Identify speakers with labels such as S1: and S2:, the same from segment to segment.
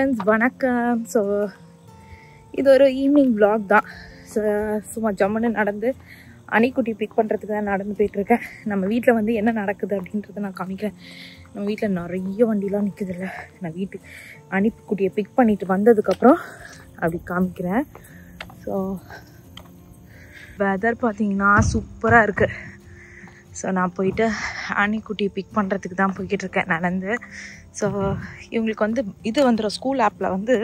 S1: Friends, வணக்கம். So இது ஒரு ஈவினிங் vlog தான். சும்மா ஜம்முன்னு நடந்து அணிக்குட்டி பிக் பண்ணுறதுக்கு தான் நடந்து போயிட்டுருக்கேன். நம்ம வீட்டில் வந்து என்ன நடக்குது அப்படின்றத நான் காமிக்கிறேன். நம்ம வீட்டில் நிறைய வண்டிலாம் நிற்குதில்ல. நான் வீட்டுக்கு அணிக்குட்டியை பிக் பண்ணிட்டு வந்ததுக்கப்புறம் அப்படி காமிக்கிறேன். ஸோ வெதர் பார்த்தீங்கன்னா சூப்பராக இருக்குது. ஸோ நான் போயிட்டு அணிக்குட்டி பிக் பண்ணுறதுக்கு தான் போய்கிட்டு இருக்கேன் நடந்து. ஸோ இவங்களுக்கு வந்து இது வந்துடும் ஸ்கூல் ஆப்பில் வந்து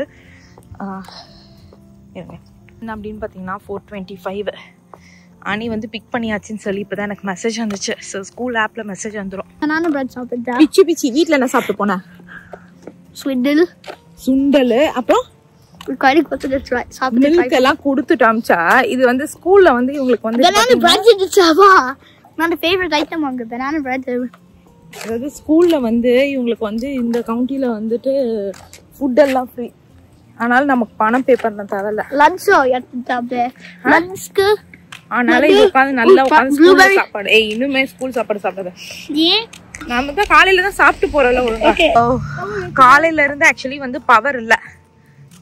S1: என்ன அப்படின்னு பார்த்தீங்கன்னா 4:25 அணி வந்து பிக் பண்ணியாச்சுன்னு சொல்லி இப்போ தான் எனக்கு மெசேஜ் வந்துச்சு. ஸோ ஸ்கூல் ஆப்பில் மெசேஜ் வந்துடும்.
S2: நானும் பிரெட் சாப்பிட்டேன்.
S1: பிச்சி வீட்டில் என்ன சாப்பிட்டு போனேன்? சுண்டல் அப்புறம் மில்க் எல்லாம் கொடுத்துட்டு அமிச்சா. இது வந்து ஸ்கூல்ல வந்து இவங்களுக்கு வந்து அதாவது ஸ்கூல்ல வந்து இவங்களுக்கு வந்து இந்த கவுண்டில வந்துட்டு ஃபுட் எல்லாம் ஃப்ரீ. ஆனாலும் நமக்கு பணம் பே பண்ண தேவையில்ல. ஆனாலும் இது உட்காந்து நல்லா உட்காந்து ஸ்கூல் சாப்பாடு. இன்னுமே ஸ்கூல் சாப்பாடு சாப்பிடாத. நம்ம தான் காலையில தான் சாப்பிட்டு போறோம்ல ஒழுங்கா. காலையில இருந்து ஆக்சுவலி வந்து பவர் இல்ல.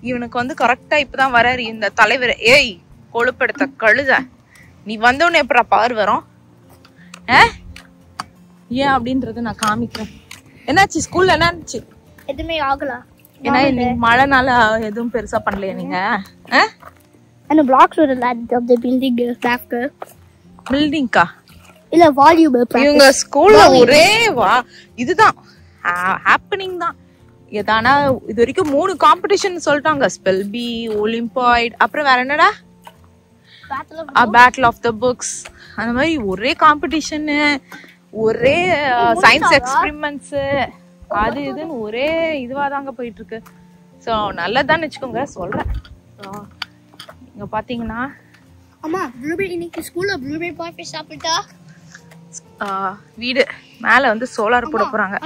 S1: இவனுக்கு வந்து கரெக்டா இப்பதான் வராரு இந்த தலைவர். ஏய் கொழுப்படுத்த கழுத, நீ வந்தோடனே எப்படா பவர் வரும்? ஏன் அப்படின்றத நான் காமிக்கிறேன். என்னாச்சு ஸ்கூல்ல? என்னாச்சு?
S2: எதுவுமே ஆகல.
S1: ஏன்னா இன்னைக்கு மழைனால எதுவும் பெருசா பண்ணலையா நீங்க?
S2: அந்த பிளாக்ஸ் ஒரு land of the building back.
S1: பில்டிங்கா
S2: இல்ல வால்யூம்.
S1: இவங்க ஸ்கூல்ல ஒரே இதுதான் ஹேப்பனிங் தான். ஏதானா இது வரைக்கும் 3 காம்படிஷன் சொல்லிட்டாங்க. ஸ்பெல் பி, ஒலிம்பாய்ட், அப்புறம் வேற என்னடா பேட்டில் ஆஃப் த புக்ஸ். அந்த மாதிரி ஒரே காம்படிஷன், ஒரே சயின்ஸ் எக்ஸ்பெரிமெண்ட்ஸ், அது இதுன்னு ஒரே இதுவா தாங்க போயிட்டு இருக்கு. ஸோ நல்லதான்னு வச்சுக்கோங்க சொல்றேன். இங்க பாத்தீங்கன்னா
S2: அம்மா ப்ளூபெர்ரி இன்னைக்கு ஸ்கூல்ல ப்ளூபெர்ரி பார்ட்டி சாப்பிட்டா.
S1: வீடு மேல வந்து சோலார் போட போறாங்க.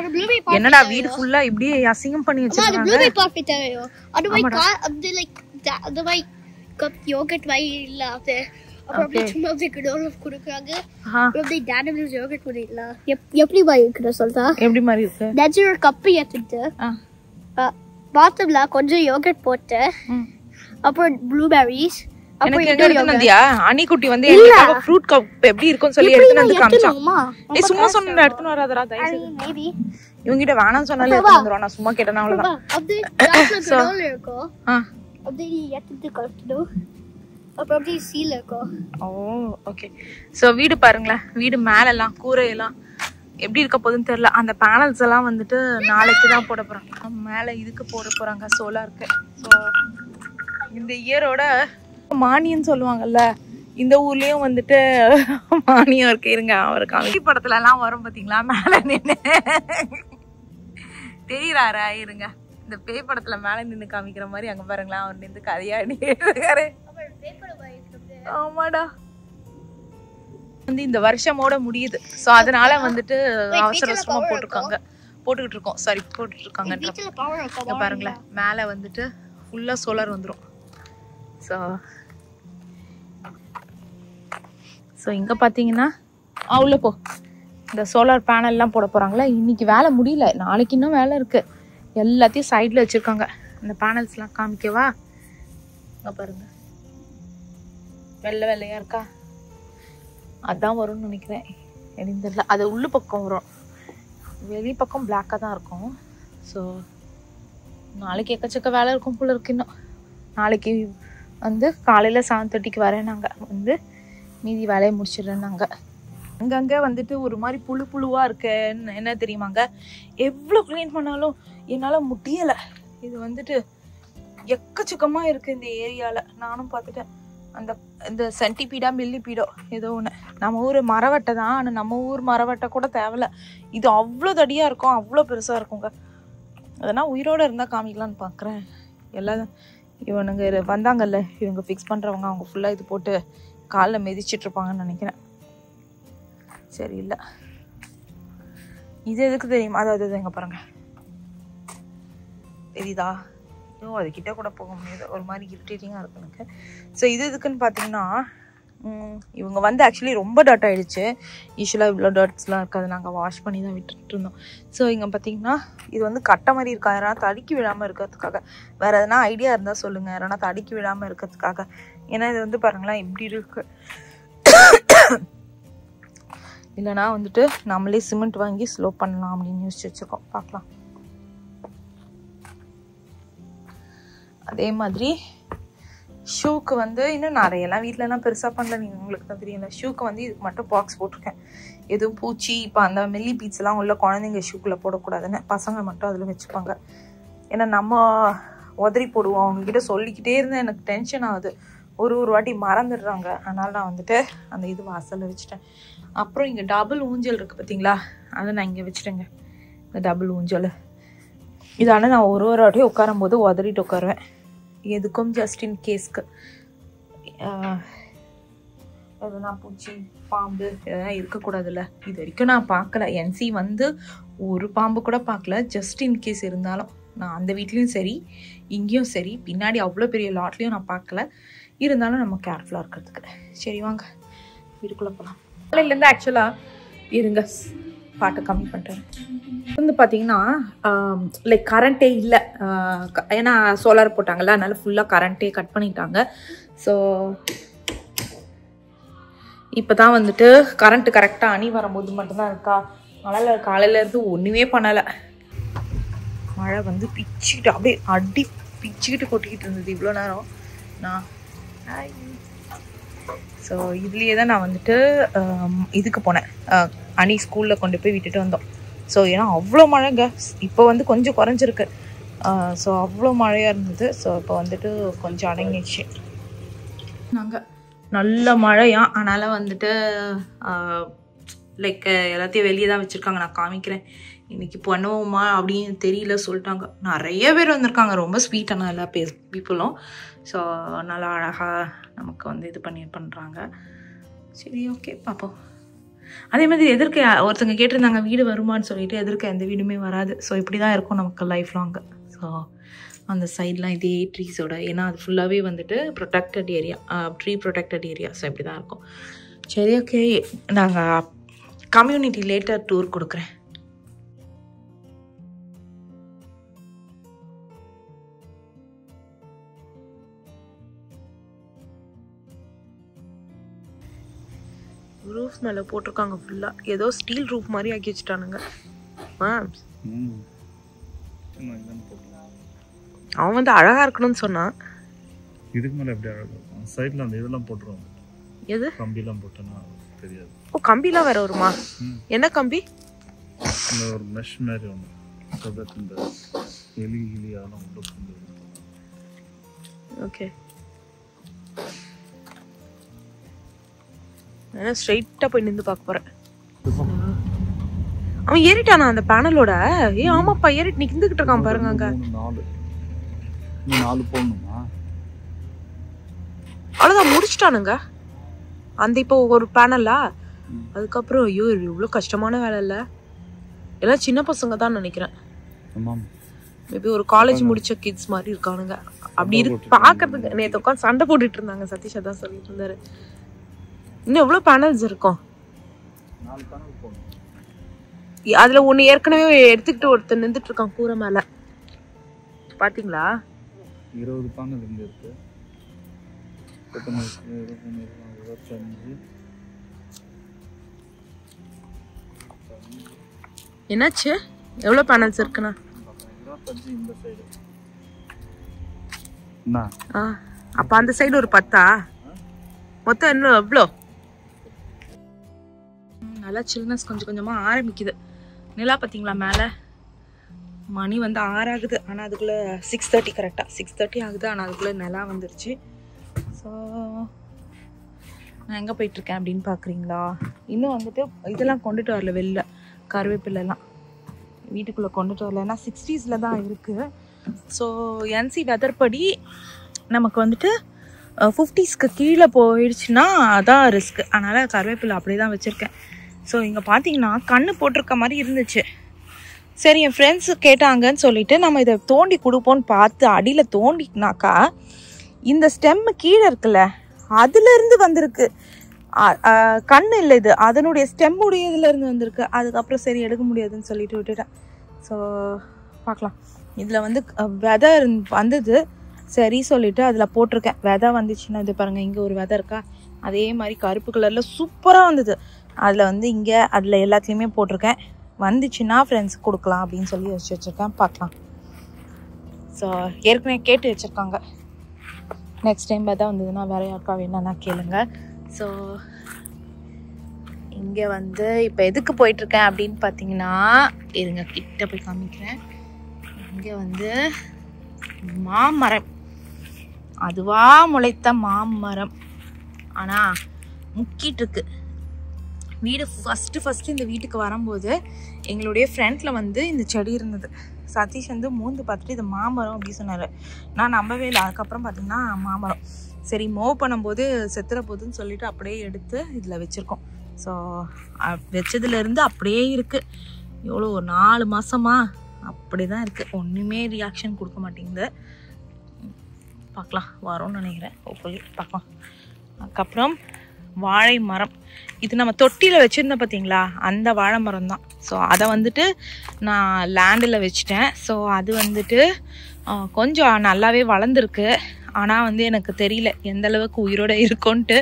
S1: என்னடா வீடு ஃபுல்லா இப்படியே அசிங்கம் பண்ணி வச்சிருக்காங்க.
S2: ப்ளூபெர்ரி பார்ட்டி தேவையோ அதுவை அது லைக் அதுவை கப் யோகர்ட் வை இல்ல அது அப்புறம் சும்மா விக்கடோல குடுக்குறாங்க. அப்படியே டேனியல்ஸ் யோகர்ட் கூட இல்ல. எப்படி மாதிரி இருக்குன்னு சொல்றா? எப்படி மாதிரி இருக்கு? தட்ஸ் ஒரு கப் எடுத்துட்டு பாத்தம்ல கொஞ்சம் யோகர்ட் போட்டு அப்புறம் ப்ளூபெர்ரிஸ்
S1: எனக்கு எங்க எடுத்து வந்தியா? அணிக்குட்டி வந்து எனக்காக ஃப்ரூட் கப் எப்படி இருக்குன்னு சொல்லி எடுத்து வந்து காமிச்சான். ஏய் சும்மா சொன்னா எடுத்து வராதடா தயவு செய்து. இவங்க கிட்ட வேணாம் சொன்னாலே எடுத்து வந்துருவா. நான் சும்மா கேட்டேனா அவ்வளவுதான். அப்படியே கிளாஸ்ல இருக்கும். அப்படியே எடுத்து கட்டடு. அப்புறம் அப்படியே சீல இருக்கும். ஓ ஓகே. சோ வீடு பாருங்களேன். வீடு மேல எல்லாம் கூரை எல்லாம் எப்படி இருக்க போகுதுன்னு தெரியல. அந்த பேனல்ஸ் எல்லாம் வந்துட்டு நாளைக்கு தான் போட போறாங்க. மேல இதுக்கு போட போறாங்க சோலாருக்கு. ஸோ இந்த இயரோட மானியம் சொல்லுவாங்கல்ல, இந்த ஊர்லயும் வந்துட்டு மானியம் இருக்கு. இருங்க அவருக்கு படத்துல எல்லாம் வரும் பாத்தீங்களா மேல நின்று தெரியுறாரா? இருங்க இந்த பேய் படத்துல மேல நின்று காமிக்கிற மாதிரி அங்க பாருங்களா அவர் நின்று கதையாடி இருக்காரு. ஆமாடா வந்து இந்த வருஷமோட முடியுது. ஸோ அதனால வந்துட்டு அவசர அவசரமா போட்டுக்கிட்டு இருக்கோம். சாரி போட்டுட்டு இருக்காங்க. பாருங்களேன் மேல வந்துட்டு ஃபுல்லா சோலார் வந்துடும். ஸோ இங்கே பார்த்தீங்கன்னா உள்ள போ இந்த சோலார் பேனல்லாம் போட போகிறாங்களா. இன்னைக்கு வேலை முடியல, நாளைக்கு இன்னும் வேலை இருக்குது. எல்லாத்தையும் சைடில் வச்சுருக்காங்க. அந்த பேனல்ஸ்லாம் காமிக்கவா? இங்கே பாருங்க வெள்ளை வெள்ளையாக இருக்கா? அதான் வரும்னு நினைக்கிறேன். எனக்கு தெரியல. அது உள்ள பக்கம் வரும், வெளி பக்கம் பிளாக்காக தான் இருக்கும். ஸோ நாளைக்கு எக்கச்சக்க வேலை இருக்கும் போல இருக்கு. இன்னும் நாளைக்கு வந்து காலையில் 7:30க்கு வரேன். நாங்கள் வந்து மீதி வேலையை முடிச்சிடுறேன். நாங்கள் அங்கங்கே வந்துட்டு ஒரு மாதிரி புழுவாக இருக்குன்னு என்ன தெரியுமாங்க, எவ்வளோ க்ளீன் பண்ணாலும் என்னால் முடியலை. இது வந்துட்டு எக்கச்சக்கமாக இருக்குது இந்த ஏரியாவில். நானும் பார்த்துட்டேன். இந்த சென்டிபீடா மில்லிபீடோ ஏதோ ஒன்று. நம்ம ஊர் மரவட்டை தான், ஆனால் நம்ம ஊர் மரவட்டை கூட தேவையில்ல. இது அவ்வளோ தடியாக இருக்கும், அவ்வளோ பெருசாக இருக்குங்க. அதனால் உயிரோடு இருந்தால் காமிக்கலான்னு பார்க்குறேன். எல்லாம் இவனுங்க வந்தாங்கல்ல, இவங்க ஃபிக்ஸ் பண்ணுறவங்க, அவங்க ஃபுல்லாக இது போட்டு காலில் மிதிச்சிட்ருப்பாங்கன்னு நினைக்கிறேன். சரி இல்லை இது எதுக்கு தெரியுமா? அதாவது எங்கே பாருங்க தெரியுதா? அதுக்கிட்ட கூட போக முடியாது, ஒரு மாதிரி இரிட்டேட்டிங்காக இருக்கு எனக்கு. ஸோ இது எதுக்குன்னு பார்த்தீங்கன்னா இவங்க வந்து ஆக்சுவலி ரொம்ப டர்ட் ஆகிடுச்சு. யூஸ்வலாக இவ்வளோ டர்ட்ஸ்லாம் இருக்காது, நாங்கள் வாஷ் பண்ணி தான் விட்டுட்டு இருந்தோம். ஸோ இங்கே பார்த்தீங்கன்னா இது வந்து கட்டை மாதிரி இருக்கா, யாரா தடுக்கி விழாமல் இருக்கிறதுக்காக. வேறு எதனா ஐடியா இருந்தால் சொல்லுங்கள், யாரா தடுக்கி விழாமல் இருக்கிறதுக்காக. ஏன்னா இது வந்து பாருங்களேன் எப்படி இருக்கு. இல்லைனா வந்துட்டு நம்மளே சிமெண்ட் வாங்கி ஸ்லோ பண்ணலாம் அப்படின்னு யோசிச்சு வச்சுருக்கோம். பார்க்கலாம். அதே மாதிரி ஷூக்கு வந்து இன்னும் நிறையெல்லாம் வீட்டிலலாம் பெருசாக பண்ணல, நீங்கள் உங்களுக்கு தான் தெரியல. ஷூக்கு வந்து இதுக்கு மட்டும் பாக்ஸ் போட்டிருக்கேன். எதுவும் பூச்சி இப்போ அந்த மில்லி பீட்ஸ்லாம் உள்ள குழந்தைங்க ஷூக்குள்ளே போடக்கூடாதுன்னு, பசங்க மட்டும் அதில் வச்சுப்பாங்க. ஏன்னா நம்ம உதறி போடுவோம். அவங்ககிட்ட சொல்லிக்கிட்டே இருந்தேன், எனக்கு டென்ஷன் ஆகுது. ஒரு வாட்டி மறந்துடுறாங்க. அதனால் நான் வந்துட்டு அந்த இது வாசலில் வச்சுட்டேன். அப்புறம் இங்கே டபுள் ஊஞ்சல் இருக்குது பார்த்தீங்களா, அதை நான் இங்கே வச்சுட்டேங்க. இந்த டபுள் ஊஞ்சல் இதான நான் ஒரு வாட்டியும் உட்காரும் போது உதறிட்டு உட்காருவேன். எதுக்கும் ஜஸ்ட் இன் கேஸ்க்கு. எதுனா பூச்சி பாம்பு இதெல்லாம் இருக்கக்கூடாதுல்ல. இது வரைக்கும் நான் பார்க்கல. என்சி வந்து ஒரு பாம்பு கூட பார்க்கல. ஜஸ்ட் இன் கேஸ் இருந்தாலும் நான் அந்த வீட்லேயும் சரி இங்கேயும் சரி பின்னாடி அவ்வளோ பெரிய லாட்லேயும் நான் பார்க்கல. இருந்தாலும் நம்ம கேர்ஃபுல்லாக இருக்கிறதுக்கு. சரி வாங்க வீட்டுக்குள்ளே போகலாம். காலையிலேருந்து ஆக்சுவலாக இருங்க பாட்டை கம்மி பண்ணிட்டேன். வந்து பார்த்தீங்கன்னா லைக் கரண்ட்டே இல்லை. ஏன்னா சோலார் போட்டாங்கல்ல, அதனால ஃபுல்லாக கரண்ட்டே கட் பண்ணிட்டாங்க. ஸோ இப்போ தான் வந்துட்டு கரண்ட்டு கரெக்டாக அணி வரும்போது மட்டும்தான் இருக்கா. அதனால் காலையிலேருந்து ஒன்றுமே பண்ணலை. மழை வந்து பிச்சுக்கிட்டு அப்படியே பிச்சுக்கிட்டு கொட்டிக்கிட்டு இருந்தது இவ்வளோ நேரம். நான் ஸோ இதுலேயே தான் நான் வந்துட்டு இதுக்கு போனேன், அணி ஸ்கூலில் கொண்டு போய் விட்டுட்டு வந்தோம். ஸோ ஏன்னா அவ்வளோ மழைங்க. இப்போ வந்து கொஞ்சம் குறைஞ்சிருக்கு. ஸோ அவ்வளோ மழையாக இருந்தது. ஸோ இப்போ வந்துட்டு கொஞ்சம் அடங்கிடுச்சு. நாங்கள் நல்ல மழையா, அதனால் வந்துட்டு லைக் எல்லாத்தையும் வெளியே தான் வச்சுருக்காங்க. நான் காமிக்கிறேன். இன்றைக்கி பண்ணுவோமா அப்படின்னு தெரியல சொல்லிட்டாங்க. நிறைய பேர் வந்திருக்காங்க, ரொம்ப ஸ்வீட்டான எல்லா பீப்புளும். ஸோ நல்லா அழகாக நமக்கு வந்து இது பண்ணுறாங்க. சரி ஓகே பார்ப்போம். அதே மாதிரி எதிர்க்க ஒருத்தங்க கேட்டிருந்தாங்க வீடு வருமானு சொல்லிட்டு. எதிர்க்க எந்த வீடுமே வராது. ஸோ இப்படி தான் இருக்கும் நமக்கு லைஃப் லாங்கு. ஸோ அந்த சைட்லாம் இதே ட்ரீஸோட, ஏன்னா அது ஃபுல்லாகவே வந்துட்டு protected area, tree protected area. So இப்படி தான் இருக்கும். சரி ஓகே, நாங்கள் கம்யூனிட்டி லேட்டர் டூர் கொடுக்குறேன். ரூஃப் மேலே போட்டிருக்காங்க ஃபுல்லாக. ஏதோ ஸ்டீல் ரூஃப் மாதிரி ஆக்கி வச்சுட்டானுங்க. அவன் வந்து அழகாக இருக்கணும்னு சொன்னான்.
S3: இதுக்கு மேலே எப்படி அழகாக இருக்கும்? சைடில் அந்த இதெல்லாம் போட்டுருவாங்க.
S1: எது
S3: கம்பிலாம் போட்டோன்னா தெரியாது.
S1: ஓ கம்பிலாம் வேற வருமா? என்ன கம்பி?
S3: இந்த ஒரு மெஷ் மாதிரி ஒன்று. இந்த எலி அதெல்லாம் உள்ள கொண்டு.
S1: ஓகே, நான் ஸ்ட்ரைட்டாக போய் நின்று பார்க்க போகிறேன். அவன் ஏறிட்டானா அந்த பேனலோட? ஆமாப்பா ஏறிட்டு நின்றுக்கிட்டு இருக்கான் பாருங்க. அங்கே
S3: 4 போடணுமா?
S1: அவ்வளோதான் முடிச்சிட்டானுங்க அந்த இப்போ ஒரு பேனலா. அதுக்கப்புறம் ஐயோ இவ்வளோ கஷ்டமான வேலை இல்லை. எல்லாம் சின்ன பசங்க தான் நினைக்கிறேன். மேபி ஒரு காலேஜ் முடிச்ச கிட்ஸ் மாதிரி இருக்கானுங்க. அப்படி பார்க்கறதுக்கு. நேற்று உட்காந்து சண்டை போட்டுட்டு இருந்தாங்க. சதீஷ் தான் சொல்லிட்டு இருந்தாரு. இன்னும் எவ்வளோ பேனல்ஸ் இருக்கும்?
S3: 4 பேனல் போடணும்.
S1: அதில் ஒன்று ஏற்கனவே எடுத்துக்கிட்டு ஒருத்தர் நின்றுட்டு இருக்கான் கூரை மேலே. பார்த்தீங்களா?
S3: 20 பேனல் இங்கே இருக்கு. 25
S1: என்னாச்சு? எவ்வளோ பேனல்ஸ் இருக்குண்ணா?
S3: 25 இந்த சைடு.
S1: அப்போ அந்த சைடு ஒரு 10ஆ? மொத்தம் இன்னும் எவ்வளோ? நல்லா சில்னஸ் கொஞ்சம் கொஞ்சமாக ஆரம்பிக்குது. நிலா பார்த்தீங்களா மேலே? மணி வந்து 6 ஆகுது. ஆனால் அதுக்குள்ளே 6:30 கரெக்டாக 6:30 ஆகுது. ஆனால் அதுக்குள்ளே நிலா வந்துருச்சு. ஸோ நான் எங்கே போயிட்டுருக்கேன் அப்படின்னு பார்க்குறீங்களா? இன்னும் வந்துட்டு இதெல்லாம் கொண்டுட்டு வரல, வெளில கருவேப்பிலெல்லாம் வீட்டுக்குள்ளே கொண்டுட்டு வரல. ஏன்னா 60s தான் இருக்குது. ஸோ என்சி வெதர் படி நமக்கு வந்துட்டு 50ஸ்க்கு கீழே போயிடுச்சுன்னா அதான் ரிஸ்க்கு. அதனால் கருவேப்பிலை அப்படியே தான் வச்சுருக்கேன். ஸோ இங்கே பார்த்தீங்கன்னா கண்ணு போட்டிருக்க மாதிரி இருந்துச்சு. சரி என் ஃப்ரெண்ட்ஸு கேட்டாங்கன்னு சொல்லிட்டு நம்ம இதை தோண்டி கொடுப்போன்னு பார்த்து அடியில் தோண்டினாக்கா இந்த ஸ்டெம்மு கீழே இருக்குல்ல அதுலேருந்து வந்திருக்கு. கண் இல்லை இது, அதனுடைய ஸ்டெம்முடைய இதுலேருந்து வந்திருக்கு. அதுக்கப்புறம் சரி எடுக்க முடியாதுன்னு சொல்லிட்டு விட்டுட்டேன். ஸோ பார்க்கலாம். இதில் வந்து விதை வந்தது, சரி சொல்லிவிட்டு அதில் போட்டிருக்கேன். விதை வந்துச்சுன்னா இது பாருங்கள், இங்கே ஒரு விதை இருக்கா, அதே மாதிரி கருப்பு கலரில் சூப்பராக வந்தது. அதில் வந்து இங்கே அதில் எல்லாத்துலேயுமே போட்டிருக்கேன். வந்துச்சுன்னா ஃப்ரெண்ட்ஸுக்கு கொடுக்கலாம் அப்படின்னு சொல்லி யோசிச்சு வச்சுருக்கேன். பார்க்கலாம். ஸோ ஏற்கனவே கேட்டு வச்சுருக்காங்க, நெக்ஸ்ட் டைம் விதை வந்ததுன்னா வேறு யாருக்கா வேணும்னா கேளுங்க. ஸோ இங்கே வந்து இப்போ எதுக்கு போயிட்டுருக்கேன் அப்படின்னு பார்த்தீங்கன்னா, இருங்க கிட்ட போய் காமிக்கிறேன். இங்கே வந்து மாமரம், அதுவா முளைத்த மாமரம், ஆனால் முக்கிட்டு இருக்கு. வீடு ஃபஸ்ட்டு இந்த வீட்டுக்கு வரும்போது எங்களுடைய ஃப்ரெண்டில் வந்து இந்த செடி இருந்தது. சதீஷ் வந்து மூந்து பார்த்துட்டு இது மாமரம் அப்படின்னு சொன்னார். நான் நம்பவே இல்லை. அதுக்கப்புறம் பார்த்தீங்கன்னா மாமரம். சரி மூவ் பண்ணும்போது செத்துற போதுன்னு சொல்லிட்டு அப்படியே எடுத்து இதில் வச்சுருக்கோம். ஸோ வச்சதுலேருந்து அப்படியே இருக்குது. எவ்வளோ ஒரு 4 மாதமா அப்படி தான் இருக்குது. ஒன்றுமே ரியாக்ஷன் கொடுக்க மாட்டேங்குது. பார்க்கலாம், வரும்னு நினைக்கிறேன். ஹோப்ஃபுல்லி பார்க்கலாம். அதுக்கப்புறம் வாழை மரம், இது நம்ம தொட்டியில் வச்சுருந்தோம் பார்த்தீங்களா, அந்த வாழை மரம் தான். ஸோ அதை வந்துட்டு நான் லேண்டில் வச்சுட்டேன். ஸோ அது வந்துட்டு கொஞ்சம் நல்லாவே வளர்ந்துருக்கு. ஆனால் வந்து எனக்கு தெரியல எந்த அளவுக்கு உயிரோடு இருக்கும்ன்ட்டு.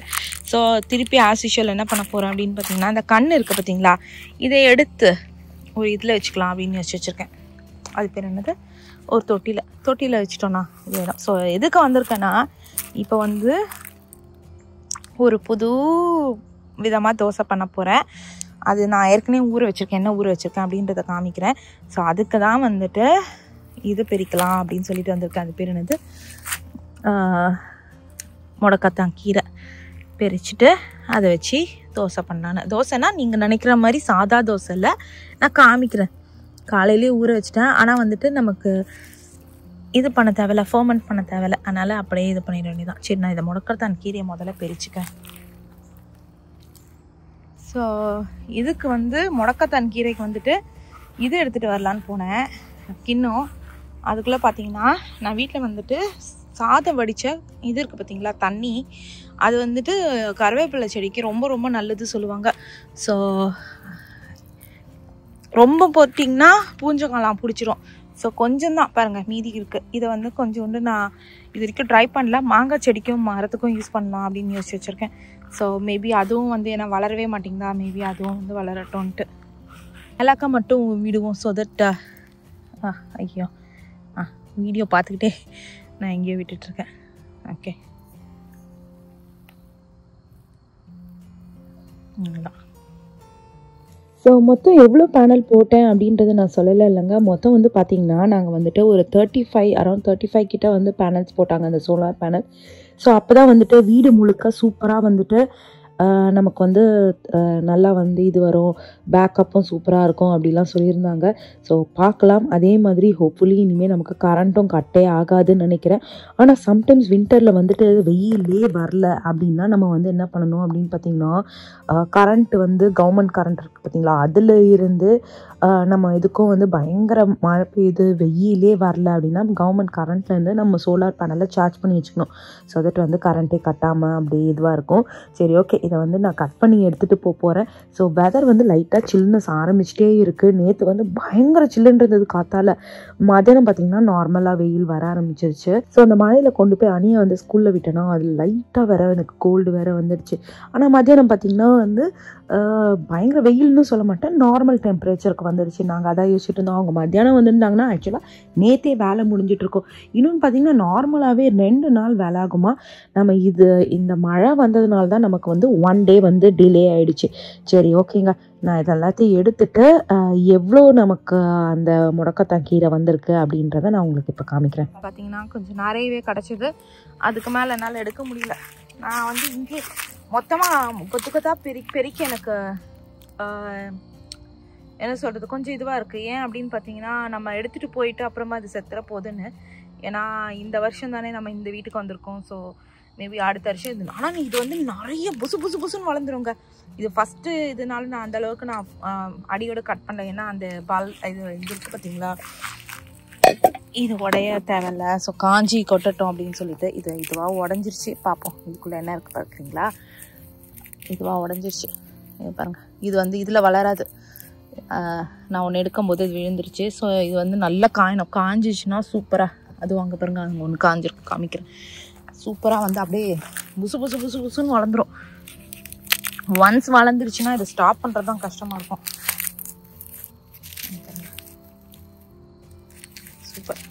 S1: ஸோ திருப்பி ஆஸ் யூஷுவல் என்ன பண்ண போகிறேன் அப்படின்னு பார்த்தீங்கன்னா, அந்த கண் இருக்குது பார்த்தீங்களா, இதை எடுத்து ஒரு இதில் வச்சுக்கலாம் அப்படின்னு வச்சுருக்கேன். அது பேர் என்னது, ஒரு தொட்டியில் வச்சுட்டோன்னா இது இடம். ஸோ எதுக்கு வந்திருக்கேன்னா, இப்போ வந்து ஒரு புது விதமாக தோசை பண்ண போகிறேன். அது நான் ஏற்கனவே ஊற வச்சுருக்கேன். என்ன ஊற வச்சுருக்கேன் அப்படின்றத காமிக்கிறேன். ஸோ அதுக்கு தான் வந்துட்டு இது பிரிக்கலாம் அப்படின்னு சொல்லிட்டு வந்திருக்கேன். அது பேர் என்னது, முடக்கத்தான் கீரை பிரிச்சுட்டு அதை வச்சு தோசை பண்ணான்னு. தோசைனா நீங்கள் நினைக்கிற மாதிரி சாதா தோசை இல்லை, நான் காமிக்கிறேன். காலையிலேயே ஊற வச்சுட்டேன். ஆனால் வந்துட்டு நமக்கு இது பண்ண தேவையில்ல, ஃபர்மெண்ட் பண்ண தேவையில்ல. அதனால் அப்படியே இது பண்ணிட வேண்டியதான். சரி, நான் இதை முடக்கத்தான் கீரையை முதல்ல பிரிச்சுக்கேன். ஸோ இதுக்கு வந்து முடக்கத்தான் கீரைக்கு வந்துட்டு இது எடுத்துகிட்டு வரலான்னு போனேன் கிண்ணம். அதுக்குள்ளே பார்த்தீங்கன்னா நான் வீட்டில் வந்துட்டு சாதம் வடித்த இது இருக்குது பார்த்தீங்களா, தண்ணி, அது வந்துட்டு கருவேப்பிலை செடிக்கு ரொம்ப ரொம்ப நல்லது சொல்லுவாங்க. ஸோ ரொம்ப போட்டிங்கன்னா பூஞ்சக்காலாம் பிடிச்சிரும். ஸோ கொஞ்சம் தான் பாருங்கள் மீதி இருக்குது. இதை வந்து கொஞ்சோண்டு நான் இது வரைக்கும் ட்ரை பண்ணல. மாங்காய் செடிக்கும் மரத்துக்கும் யூஸ் பண்ணலாம் அப்படின்னு யோசிச்சு வச்சுருக்கேன். ஸோ மேபி அதுவும் வந்து ஏன்னா வளரவே மாட்டேங்குதா, மேபி அதுவும் வந்து வளரட்டோன்ட்டு எல்லாக்கா மட்டும் விடுவோம். ஸோ தட் ஐயோ வீடியோ பார்த்துக்கிட்டே நான் எங்கேயோ விட்டுட்ருக்கேன். ஓகே, தான்.
S4: ஸோ மொத்தம் எவ்வளோ பேனல் போட்டேன் அப்படின்றத நான் சொல்லலை இல்லைங்க. மொத்தம் வந்து பார்த்திங்கன்னா நாங்கள் வந்துட்டு ஒரு அரௌண்ட் 35 கிட்ட வந்து பேனல்ஸ் போட்டாங்க, அந்த சோலார் பேனல். ஸோ அப்போ தான் வந்துட்டு வீடு முழுக்க சூப்பராக வந்துட்டு நமக்கு வந்து நல்லா வந்து இது வரும், பேக்கப்பும் சூப்பராக இருக்கும் அப்படிலாம் சொல்லியிருந்தாங்க. ஸோ பார்க்கலாம். அதே மாதிரி ஹோப்ஃபுல்லி இனிமேல் நமக்கு கரண்ட்டும் கட்டே ஆகாதுன்னு நினைக்கிறேன். ஆனால் சம்டைம்ஸ் வின்டரில் வந்துட்டு வெயிலே வரல அப்படின்னா நம்ம வந்து என்ன பண்ணணும் அப்படின்னு பார்த்திங்கன்னா, கரண்ட் வந்து கவர்மெண்ட் கரண்ட் இருக்குது பார்த்திங்களா, அதில் இருந்து நம்ம இதுக்கும் வந்து பயங்கர மழை பெய்யுது, வெயிலே வரல அப்படின்னா கவர்மெண்ட் கரண்ட்லேருந்து நம்ம சோலார் பேனலில் சார்ஜ் பண்ணி வச்சுக்கணும். ஸோ தட் வந்து கரண்ட்டே கட்டாமல் அப்படி இதுவாக இருக்கும். சரி, ஓகே, இதை வந்து நான் கட் பண்ணி எடுத்துகிட்டு போகிறேன். ஸோ வெதர் வந்து லைட்டாக சில்னஸ் ஆரம்பிச்சிட்டே இருக்குது. நேற்று வந்து பயங்கர சில்லுன்னு இருந்தது காத்தால். மதியானம் பார்த்திங்கன்னா நார்மலாக வெயில் வர ஆரம்பிச்சிருச்சு. ஸோ அந்த மழையில் கொண்டு போய் அணியை வந்து ஸ்கூலில் விட்டேன்னா அதில் லைட்டாக வேற எனக்கு கோல்டு வேறு வந்துடுச்சு. ஆனால் மதியானம் பார்த்திங்கன்னா வந்து பயங்கர வெயில்னு சொல்ல மாட்டேன், நார்மல் டெம்பரேச்சருக்கு வந்துடுச்சு. நாங்கள் அதான் யோசிச்சுட்டு இருந்தோம். அவங்க மத்தியானம் வந்துருந்தாங்கன்னா ஆக்சுவலாக நேற்றே வேலை முடிஞ்சிட்ருக்கோம். இன்னொன்று பார்த்திங்கன்னா நார்மலாகவே 2 நாள் வேலை ஆகுமா. நம்ம இந்த மழை வந்ததுனால தான் நமக்கு வந்து 1 டே வந்து டிலே ஆகிடுச்சு. சரி, ஓகேங்க, நான் இதெல்லாத்தையும் எடுத்துகிட்டு எவ்வளோ நமக்கு அந்த முடக்கத்தான் கீரை வந்திருக்கு அப்படின்றத நான் உங்களுக்கு இப்போ காமிக்கிறேன்.
S1: பார்த்தீங்கன்னா கொஞ்சம் நிறையவே கிடச்சிது. அதுக்கு மேலே என்னால் எடுக்க முடியல. நான் வந்து இங்கே மொத்தமாக கொத்துக்கத்தான் பெருக்கி எனக்கு என்ன சொல்கிறது கொஞ்சம் இதுவாக இருக்குது. ஏன் அப்படின்னு பார்த்தீங்கன்னா, நம்ம எடுத்துகிட்டு போயிட்டு அப்புறமா அது செத்துற போகுதுன்னு. ஏன்னா இந்த வருஷம் தானே நம்ம இந்த வீட்டுக்கு வந்திருக்கோம். ஸோ மேபி அடுத்த வருஷம் இது. ஆனால் இது வந்து நிறைய புசுன்னு வளர்ந்துருங்க. இது ஃபஸ்ட்டு இதனால நான் அந்தளவுக்கு நான் அடியோடு கட் பண்ணல. ஏன்னா அந்த பால் இது இருக்குது பார்த்தீங்களா, இது உடைய தேவையில்ல. ஸோ காஞ்சி கொட்டட்டும் அப்படின்னு சொல்லிட்டு இதுவாக உடஞ்சிருச்சு. பார்ப்போம் இதுக்குள்ளே என்ன இருக்குது பார்க்குறீங்களா. இதுவாக உடஞ்சிருச்சு. பாருங்கள், இது இதில் வளராது. நான் ஒன்று எடுக்கும்போது இது விழுந்துருச்சு. ஸோ இது நல்லா காயணும். காஞ்சிச்சுன்னா சூப்பராக அதுவும் அங்கே பாருங்கள், அங்கே ஒன்று காஞ்சிருக்கு, காமிக்கிறேன். சூப்பராக அப்படியே புசு புசு புசு புசுன்னு வளர்ந்துடும். ஒன்ஸ் வளர்ந்துருச்சுன்னா இதை ஸ்டாப் பண்ணுறது தான் கஷ்டமாக இருக்கும். சூப்பர்.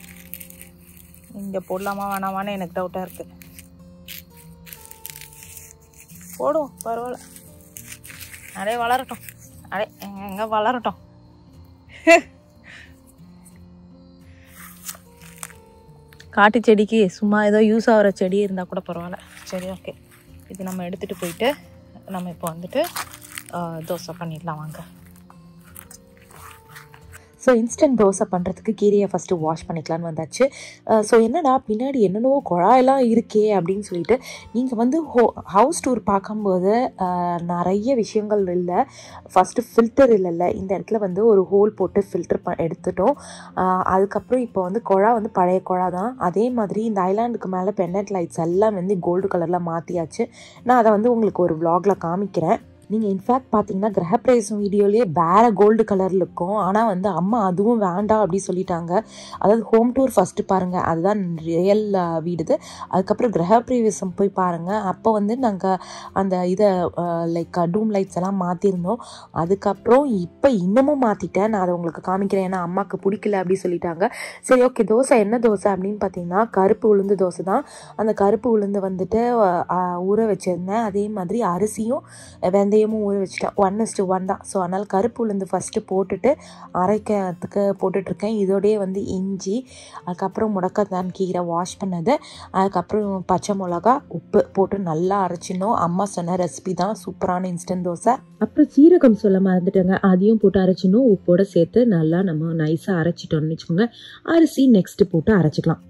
S1: இங்கே போடலாமா வேணாமான்னு எனக்கு டவுட்டாக இருக்குது. போடுவோம், பரவாயில்ல. நிறைய வளரட்டும். எங்கே வளரட்டும். காட்டு செடிக்கு சும்மா ஏதோ யூஸ் ஆகிற செடி இருந்தால் கூட பரவாயில்ல. சரி, ஓகே. இது நம்ம எடுத்துகிட்டு போயிட்டு நம்ம இப்போ தோசை பண்ணிடலாம் வாங்க.
S4: ஸோ இன்ஸ்டன்ட் தோசை பண்ணுறதுக்கு கீரையை ஃபஸ்ட்டு வாஷ் பண்ணிக்கலான்னு வந்தாச்சு. ஸோ என்னடா பின்னாடி என்னென்னவோ குழாயெல்லாம் இருக்கே அப்படின்னு சொல்லிட்டு நீங்கள் ஹவுஸ் டூர் பார்க்கும்போது நிறைய விஷயங்கள் இல்லை. ஃபஸ்ட்டு ஃபில்டர் இல்லைல்ல, இந்த இடத்துல ஒரு ஹோல் போட்டு ஃபில்டர் எடுத்துட்டோம். அதுக்கப்புறம் இப்போ குழா பழைய குழா தான். அதே மாதிரி இந்த ஐலாண்டுக்கு மேலே பெண்டன்ட் லைட்ஸ் எல்லாம் கோல்டு கலரில் மாற்றியாச்சு. நான் அதை உங்களுக்கு ஒரு vlogல காமிக்கிறேன். நீங்கள் இன்ஃபேக்ட் பார்த்தீங்கன்னா கிரகப்பிரவேசம் வீடியோலேயே வேறு கோல்டு கலரில் இருக்கும். ஆனால் அம்மா அதுவும் வேண்டாம் அப்படி சொல்லிட்டாங்க. அதாவது ஹோம் டூர் ஃபஸ்ட்டு பாருங்கள், அதுதான் ரியல் வீடு. அதுக்கப்புறம் கிரகப்பிரவேசம் போய் பாருங்கள். அப்போ நாங்கள் அந்த இதை லைக் டூம் லைட்ஸ் எல்லாம் மாற்றிருந்தோம். அதுக்கப்புறம் இப்போ இன்னமும் மாற்றிட்டேன். நான் அதை உங்களுக்கு காமிக்கிறேன், ஏன்னா அம்மாவுக்கு பிடிக்கல அப்படி சொல்லிட்டாங்க. சரி, ஓகே. தோசை என்ன தோசை அப்படின்னு பார்த்தீங்கன்னா கருப்பு உளுந்து தோசை தான். அந்த கருப்பு உளுந்து ஊற வச்சுருந்தேன். அதே மாதிரி அரிசியும் வெந்தயமும் ஊற வச்சுட்டேன். 1:1 தான். ஸோ அதனால் கருப்பு உளுந்து ஃபஸ்ட்டு போட்டுட்டு அரைக்கிறதுக்கு போட்டுட்ருக்கேன். இதோடய இஞ்சி, அதுக்கப்புறம் முடக்கத்தான் கீரை வாஷ் பண்ணது, அதுக்கப்புறம் பச்சை மிளகா, உப்பு போட்டு நல்லா அரைச்சிடணும். அம்மா சொன்ன ரெசிபி தான், சூப்பரான இன்ஸ்டன்ட் தோசை. அப்புறம் சீரகம் சொல்ல மறந்துட்டேங்க, அதையும் போட்டு அரைச்சிடணும். உப்போட சேர்த்து நல்லா நம்ம நைஸாக அரைச்சிட்டோம்னு வச்சுக்கோங்க. அரிசி நெக்ஸ்ட்டு போட்டு அரைச்சிக்கலாம்.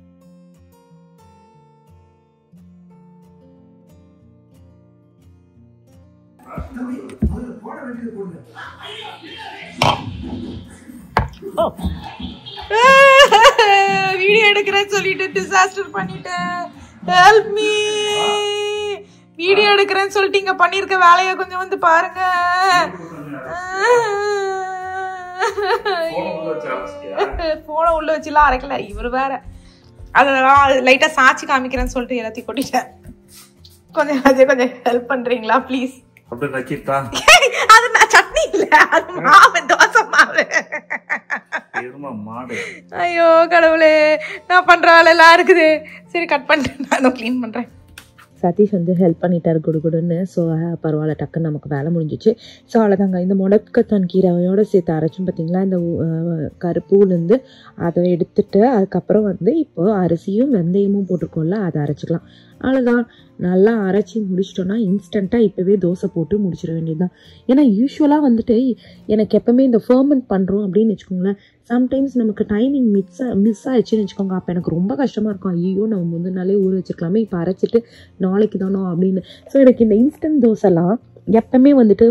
S1: வீடியோ எடுக்கிறேன்னு சொல்லிட்டு டிசாஸ்டர் பண்ணிட்டேன். Help me. வீடியோ எடுக்கிறேன்னு சொல்லிட்டு இங்க பண்ணிருக்க வேலையை கொஞ்சம் பாருங்க. போனை உள்ள வச்சுலாம் அரைக்கல. இவரு வேற அதெல்லாம் லைட்டா சாட்சி காமிக்கிறேன்னு சொல்லிட்டு எல்லாத்தையும் கொட்டிட்டேன். கொஞ்சம் ஹெல்ப் பண்றீங்களா ப்ளீஸ்? அது நான் சட்னி இல்ல, அது மாவு, தோசை மாவு. ஐயோ கடவுளே, நான் பண்ற வேலை எல்லாம் இருக்குது. சரி, கட் பண்ணிட்டு நான் கிளீன் பண்றேன்.
S4: சதீஷ் ஹெல்ப் பண்ணிட்டார் குடுகுடுன்னு. ஸோ பரவாயில்ல, டக்குன்னு நமக்கு வேலை முடிஞ்சிச்சு. ஸோ அவ்வளோதாங்க. இந்த முடக்கத்தான் கீரையோடு சேர்த்து அரைச்சும் பார்த்திங்களா, இந்த கருப்பூலேருந்து அதை எடுத்துட்டு அதுக்கப்புறம் இப்போ அரிசியும் வெந்தயமும் போட்டிருக்கோம்ல, அதை அரைச்சிக்கலாம். அவ்வளோதான். நல்லா அரைச்சி முடிச்சிட்டோன்னா இன்ஸ்டண்ட்டாக இப்போவே தோசை போட்டு முடிச்சிட வேண்டியது தான். ஏன்னா யூஸ்வலாக எனக்கு எப்போவுமே இந்த ஃபர்மெண்ட் பண்ணுறோம் அப்படின்னு வச்சுக்கோங்களேன், சம்டைம்ஸ் நமக்கு டைமிங் மிஸ் ஆயிடுச்சுன்னு வச்சுக்கோங்க. அப்போ எனக்கு ரொம்ப கஷ்டமாக இருக்கும். ஐயோ, நம்ம முந்தின நாளே ஊற வச்சுருக்கலாமே, இப்போ அரைச்சிட்டு நாளைக்கு தானோ அப்படின்னு. ஸோ எனக்கு இந்த இன்ஸ்டன்ட் தோசைலாம் எப்பவுமே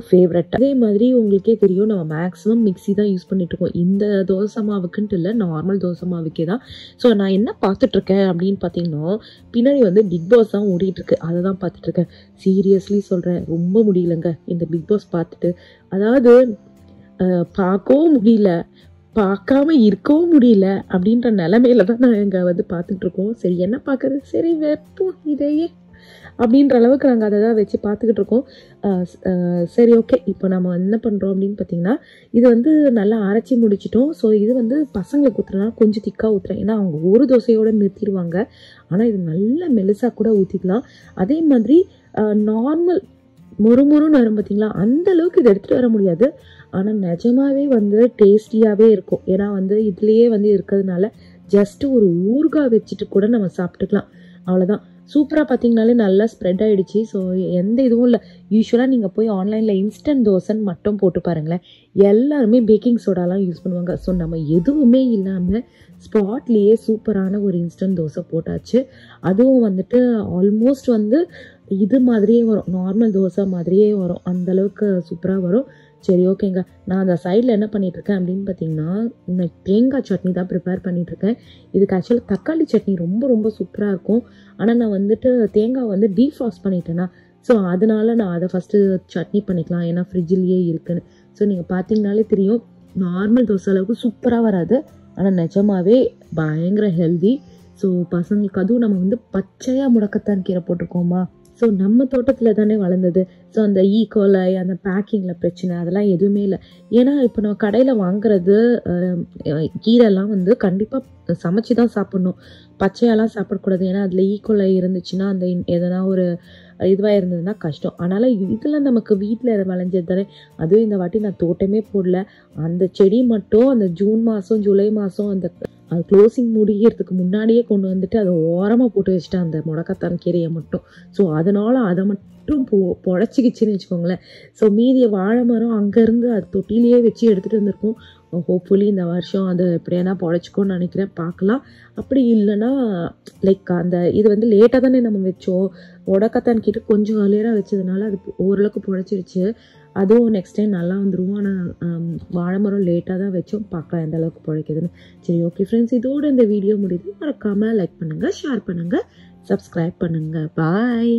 S4: ஃபேவரட். அதே மாதிரி உங்களுக்கே தெரியும், நம்ம மேக்ஸிமம் மிக்ஸி தான் யூஸ் பண்ணிட்டுருக்கோம். இந்த தோசை மாவுக்குன்ட்டு இல்லை, நார்மல் தோசை மாவுக்கே தான். ஸோ நான் என்ன பார்த்துட்ருக்கேன் அப்படின்னு பார்த்தீங்கன்னா, பின்னாடி பிக் பாஸ் தான் ஓடிட்டுருக்கு. அதை தான் பார்த்துட்ருக்கேன். சீரியஸ்லி சொல்கிறேன், ரொம்ப முடியலங்க இந்த பிக் பாஸ் பார்த்துட்டு. அதாவது பார்க்கவும் முடியல, பார்க்காம இருக்கவும் முடியல அப்படின்ற நிலைமையில தான் நான் இங்கே பார்த்துட்ருக்கோம். சரி, என்ன பார்க்குறது, சரி வைப்போம் இதையே அப்படின்ற அளவுக்கு நாங்கள் அதை தான் வச்சு பார்த்துக்கிட்டு இருக்கோம். சரி, ஓகே. இப்போ நம்ம என்ன பண்ணுறோம் அப்படின்னு பார்த்தீங்கன்னா, இது நல்லா அரைச்சி முடிச்சிட்டோம். ஸோ இது பசங்களுக்கு ஊற்றுறதுனால கொஞ்சம் திக்காக ஊற்றுறேன். ஏன்னா அவங்க ஒரு தோசையோடு நிறுத்திடுவாங்க. ஆனால் இது நல்ல மெலிசாக கூட ஊற்றிக்கலாம். அதே மாதிரி நார்மல் முறுமுறுன்னு வரும் பார்த்தீங்களா, அந்த அளவுக்கு இதை எடுத்துகிட்டு வர முடியாது. ஆனால் நிஜமாவே டேஸ்டியாகவே இருக்கும். ஏன்னா இதுலேயே இருக்கிறதுனால ஜஸ்ட்டு ஒரு ஊறுகாய் வச்சுட்டு கூட நம்ம சாப்பிட்டுக்கலாம். அவ்வளோதான். சூப்பராக பார்த்தீங்கனாலே நல்லா ஸ்ப்ரெட் ஆகிடுச்சு. ஸோ எந்த இதுவும் இல்லை. யூஸ்வலாக நீங்கள் போய் ஆன்லைனில் இன்ஸ்டன்ட் தோசைன்னு மட்டும் போட்டு பாருங்களேன், எல்லாருமே பேக்கிங் சோடாலாம் யூஸ் பண்ணுவாங்க. ஸோ நம்ம எதுவுமே இல்லாமல் ஸ்பாட்லேயே சூப்பரான ஒரு இன்ஸ்டன்ட் தோசை போட்டாச்சு. அதுவும் ஆல்மோஸ்ட் இது மாதிரியே வரும், நார்மல் தோசை மாதிரியே வரும், அந்தளவுக்கு சூப்பராக வரும். சரி ஓகேங்க, நான் அந்த சைடில் என்ன பண்ணிகிட்ருக்கேன் அப்படின்னு பார்த்தீங்கன்னா நான் தேங்காய் சட்னி தான் ப்ரிப்பேர் பண்ணிகிட்ருக்கேன். இதுக்கு ஆக்சுவலாக தக்காளி சட்னி ரொம்ப ரொம்ப சூப்பராக இருக்கும். ஆனால் நான் வந்துட்டு தேங்காய் வந்து டீஃப்ராஸ்ட் பண்ணிட்டேன்னா, ஸோ அதனால நான் அதை ஃபஸ்ட்டு சட்னி பண்ணிக்கலாம், ஏன்னா ஃப்ரிட்ஜிலேயே இருக்குன்னு. ஸோ நீங்கள் பார்த்தீங்கனாலே தெரியும், நார்மல் தோசை அளவுக்கு சூப்பராக வராது, ஆனால் நிஜமாவே பயங்கர ஹெல்தி. ஸோ பசங்களுக்கு அதுவும் நம்ம வந்து பச்சையாக முடக்கத்தான் கீரை போட்டிருக்கோமா, ஸோ நம்ம தோட்டத்தில் தானே வளர்ந்தது. ஸோ அந்த ஈகோலை அந்த பேக்கிங்கில் பிரச்சனை அதெல்லாம் எதுவுமே இல்லை. ஏன்னா இப்போ நம்ம கடையில் வாங்குறது கீரைலாம் வந்து கண்டிப்பாக சமைச்சு தான் சாப்பிட்ணும், பச்சையாலாம் சாப்பிடக்கூடாது. ஏன்னா அதில் ஈகோலை இருந்துச்சுன்னா அந்த எதனா ஒரு இதுவாக இருந்ததுன்னா கஷ்டம். அதனால் இதெல்லாம் நமக்கு வீட்டில் விளைஞ்சது தானே. அதுவும் இந்த வாட்டி நான் தோட்டமே போடல, அந்த செடி மட்டும் அந்த ஜூன் மாதம் ஜூலை மாதம் அந்த அது க்ளோசிங் முடிகிறதுக்கு முன்னாடியே கொண்டு வந்துட்டு அதை ஓரமாக போட்டு வச்சுட்டேன் அந்த முடக்கத்தான் கீரையை மட்டும். ஸோ அதனால் அதை மட்டும் பொழைச்சிக்கிச்சின்னு வச்சுக்கோங்களேன். ஸோ மீதிய வாழை மரம் அங்கேருந்து அது தொட்டிலேயே வச்சு எடுத்துகிட்டு வந்திருக்கோம். ஹோப்ஃபுல்லி இந்த வருஷம் அது எப்படியானா பொழைச்சிக்கோன்னு நினைக்கிறேன், பார்க்கலாம். அப்படி இல்லைன்னா லைக் அந்த இது வந்து லேட்டாக தானே நம்ம வச்சோம், முடக்கத்தான் கீரை கொஞ்சம் ஏர்லியராக வச்சதுனால அது ஓரளவுக்கு பொழைச்சிருச்சு. அதுவும் நெக்ஸ்ட் டைம் நல்லா வந்துடும். ஆனால் வாழை மரம் லேட்டாக தான் வச்சோம், பார்க்கலாம் எந்த அளவுக்கு பிழைக்குதுன்னு. சரி ஓகே ஃப்ரெண்ட்ஸ், இதோடு இந்த வீடியோ முடியுது. மறக்காமல் லைக் பண்ணுங்கள், ஷேர் பண்ணுங்கள், சப்ஸ்கிரைப் பண்ணுங்கள். பாய்.